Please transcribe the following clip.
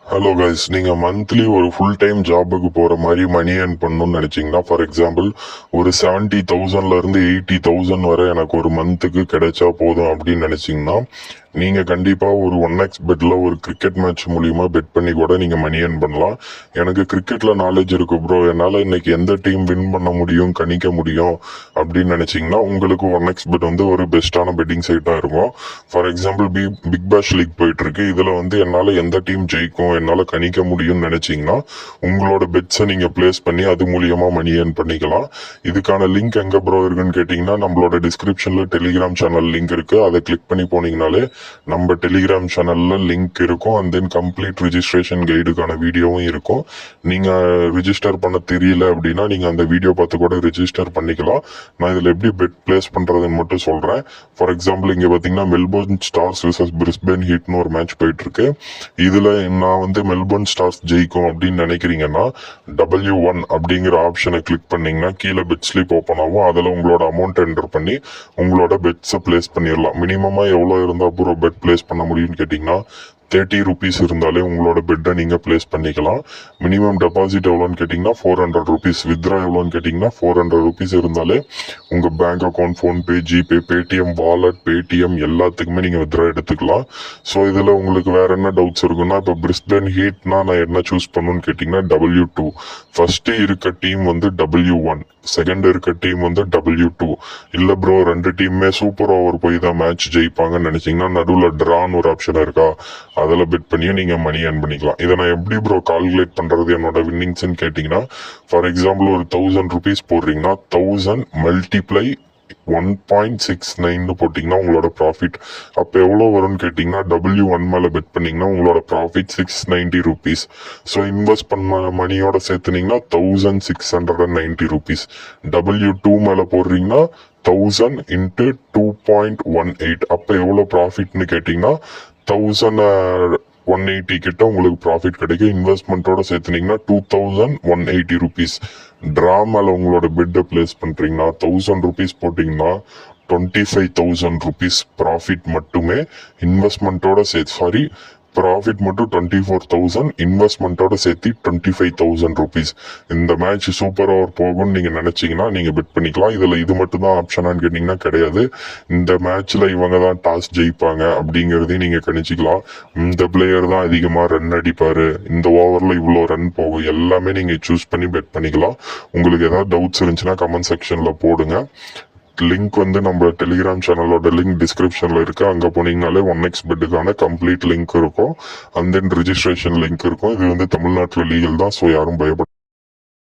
Hello guys, நீங்க monthly ஒரு full time ஜாபுக்கு போற மாதிரி மணி ஏர்ன் பண்ணணும்னு நினைச்சீங்கன்னா, ஃபார் எக்ஸாம்பிள் ஒரு 70,000ல இருந்து 80,000 வரை எனக்கு ஒரு மந்த்துக்கு கிடைச்சா போதும் அப்படின்னு நினைச்சீங்கன்னா, நீங்க கண்டிப்பா ஒரு 1x பெட்ல ஒரு கிரிக்கெட் மேட்ச் மூலியமா பெட் பண்ணி கூட நீங்க மணி ஏர்ன் பண்ணலாம். எனக்கு கிரிக்கெட்ல நாலேஜ் இருக்கு ப்ரோ, என்னால இன்னைக்கு எந்த டீம் வின் பண்ண முடியும் கணிக்க முடியும் அப்படின்னு நினைச்சீங்கன்னா, உங்களுக்கு 1x பெட் வந்து ஒரு பெஸ்டான பெட்டிங் சைட்டா இருக்கும். ஃபார் எக்ஸாம்பிள் பிக் பேஷ் லீக் போயிட்டு இருக்கு. இதுல வந்து என்னால எந்த டீம் ஜெயிக்கும் என்னால கணிக்க முடியும்னு நினைச்சீங்கன்னா, உங்களோட பெட்ஸை நீங்க பிளேஸ் பண்ணி அது மூலியமா மணி ஏர்ன் பண்ணிக்கலாம். இதுக்கான லிங்க் எங்க ப்ரோ இருக்குன்னு கேட்டீங்கன்னா, நம்மளோட டிஸ்கிரிப்ஷன்ல டெலிகிராம் சேனல் லிங்க் இருக்கு. அதை கிளிக் பண்ணி போனீங்கனாலே நம்ம டெலிகிராம் சேனல்ல லிங்க் இருக்கும். அண்ட் தென் கம்ப்ளீட் ரிஜிஸ்ட்ரேஷன் கைடுக்கான வீடியோவும் இருக்கும். நீங்க ரிஜிஸ்டர் பண்ண தெரியல அப்படின்னா நீங்க அந்த வீடியோ பார்த்து கூட ரிஜிஸ்டர் பண்ணிக்கலாம். நான் இதுல எப்படி பெட் பிளேஸ் பண்றதுன்னு மட்டும் சொல்றேன். ஃபார் எக்ஸாம்பிள் இங்க பாத்தீங்கன்னா மெல்போர்ன் ஸ்டார்ஸ் vs பிரிஸ்பேன் ஹீட்னு ஒரு மேட்ச் போயிட்டு இருக்கு. இதுல நான் வந்து மெல்போர்ன் ஸ்டார்ஸ் ஜெயிக்கும் அப்படின்னு நினைக்கிறீங்கன்னா, W1 அப்படிங்கிற ஆப்ஷனை கிளிக் பண்ணீங்கன்னா கீழே பெட் ஸ்லிப் ஓப்பன் ஆகும். அதுல உங்களோட அமௌண்ட் என்டர் பண்ணி உங்களோட பெட்ஸை பிளேஸ் பண்ணிடலாம். மினிமமா எவ்வளவு இருந்தா ப்ரோ பெட் பிளேஸ் பண்ண முடியும்னு கேட்டீங்கன்னா, 30 rupees இருந்தாலே உங்களோட பெட்டை நீங்க பிளேஸ் பண்ணிக்கலாம். மினிமம் டெபாசிட் எவ்வளோன்னு கேட்டீங்கன்னா 400 rupees. வித்ரா எவ்வளோன்னு கேட்டீங்கன்னா 400 rupees இருந்தாலே உங்க bank account, PhonePe, GPay, Paytm wallet, Paytm எல்லாத்துக்குமே நீங்க வித்ரா எடுத்துக்கலாம். ஸோ இதுல உங்களுக்கு வேற என்ன டவுட்ஸ் இருக்குன்னா, இப்போ பிரிஸ்பேன் ஹீட்னா நான் என்ன சூஸ் பண்ணணும்னு கேட்டீங்கன்னா W2. ஃபர்ஸ்ட் இருக்க டீம் வந்து W1, செகண்ட் இருக்க டீம் வந்து W2. இல்ல ப்ரோ ரெண்டு டீமுமே சூப்பர் ஓவர் போய் தான் மேட்ச் ஜெயிப்பாங்கன்னு நினைச்சீங்கன்னா, நடுவுல டிரான்னு ஒரு ஆப்ஷன் இருக்கா, அதில் பெட் பண்ணியே நீங்க மணி ஏர்ன் பண்ணிக்கலாம். இதை நான் எப்படி ப்ரோ கால்குலேட் பண்றது என்னோட வின்னிங்ஸ்ன்னு கேட்டீங்கன்னா, ஃபார் எக்ஸாம்பிள் ஒரு 1000 rupees போடுறீங்கன்னா 1000 மல்டிப்ளை 1.69 போட்டீங்கன்னா உங்களோட ப்ராஃபிட் அப்ப எவ்வளவு வரும்னு கேட்டீங்கன்னா, W1 மேல பெட் பண்ணீங்கன்னா உங்களோட ப்ராஃபிட் 690 rupees. ஸோ இன்வெஸ்ட் பண்ண மணியோட சேர்த்துனீங்கன்னா 1690 rupees. W2 மேல போடுறீங்கன்னா 1000 into 2.18 அப்ப எவ்வளவு ப்ராஃபிட்னு கேட்டீங்கன்னா 1180 கிட்ட உங்களுக்கு ப்ராஃபிட் கிடைக்கும். இன்வெஸ்ட்மெண்ட்டோட சேர்த்துனீங்கன்னா 2180 rupees. டிரா மேல உங்களோட பெட்டை பிளேஸ் பண்றீங்கன்னா 1000 rupees போட்டீங்கன்னா 25,000 rupees ப்ராஃபிட் மட்டுமே. இன்வெஸ்ட்மெண்ட்டோட சேர்த்து ப்ராஃபிட் மட்டும் 24,000, இன்வெஸ்ட்மெண்ட்டோட சேர்த்து 25,000 rupees. இந்த மேட்ச் சூப்பர் ஓவர் போகும்னு நீங்க நினைச்சீங்கன்னா நீங்க பெட் பண்ணிக்கலாம். இதுல இது மட்டும் தான் ஆப்ஷனான்னு கேட்டீங்கன்னா கிடையாது. இந்த மேட்ச்ல இவங்க தான் டாஸ் ஜெயிப்பாங்க அப்படிங்கறதையும் நீங்க கணிச்சுக்கலாம். இந்த பிளேயர் தான் அதிகமா ரன் அடிப்பாரு, இந்த ஓவர்ல இவ்வளவு ரன் போகும், எல்லாமே நீங்க சூஸ் பண்ணி பெட் பண்ணிக்கலாம். உங்களுக்கு ஏதாவது டவுட்ஸ் இருந்துச்சுன்னா கமெண்ட் செக்ஷன்ல போடுங்க. லிங்க் வந்து நம்ம டெலிகிராம் சேனலோட லிங்க் டிஸ்கிரிப்ஷன்ல இருக்கு. அங்க போனீங்கனாலே 1x பெட்டுக்கான கம்ப்ளீட் லிங்க் இருக்கும். அண்ட் தென் ரிஜிஸ்ட்ரேஷன் லிங்க் இருக்கும். இது வந்து தமிழ்நாட்டுல லீகல் தான். ஸோ யாரும் பயப்பட